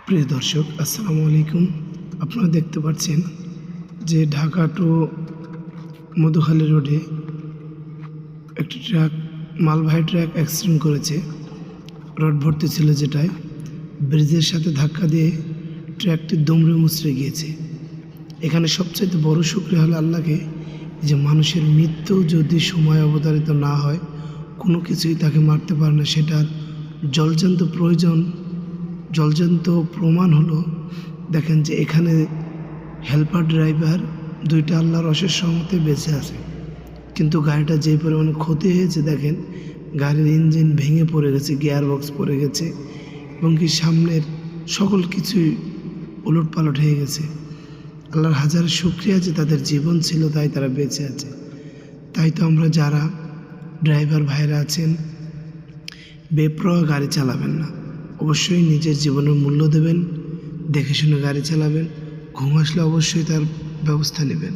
প্রিয় দর্শক, আসসালামু আলাইকুম। আপনারা দেখতে পাচ্ছেন যে ঢাকা টু মধুখালী রোডে একটি ট্রাক, মালবাহী ট্রাক অ্যাক্সিডেন্ট করেছে। রড ভর্তি ছিল, যেটায় ব্রিজের সাথে ধাক্কা দিয়ে ট্রাকটি দুমড়ে মুচড়ে গিয়েছে। এখানে সবচাইতে বড় শুকরিয়া হলো আল্লাহকে, যে মানুষের মৃত্যু যদি সময় অবধারিত না হয়, কোনো কিছুই তাকে মারতে পারে না। সেটার জলজান্ত প্রমাণ হলো, দেখেন যে এখানে হেল্পার ড্রাইভার দুইটা আল্লাহর অশেষ রহমতে বেঁচে আছে, কিন্তু গাড়িটা যে পরিমাণে ক্ষতি হয়েছে দেখেন, গাড়ির ইঞ্জিন ভেঙে পড়ে গেছে, গিয়ার বক্স পড়ে গেছে, এবং কি সামনের সকল কিছুই উলটপালট হয়ে গেছে। আল্লাহর হাজার শুকরিয়া যে তাদের জীবন ছিল, তাই তারা বেঁচে আছে। তাই তো আমরা যারা ড্রাইভার ভাইরা আছেন, বেপরোয়া গাড়ি চালাবেন না। অবশ্যই নিজের জীবনের মূল্য দেবেন, দেখে শুনে গাড়ি চালাবেন। ঘুম আসলে অবশ্যই তার ব্যবস্থা নেবেন।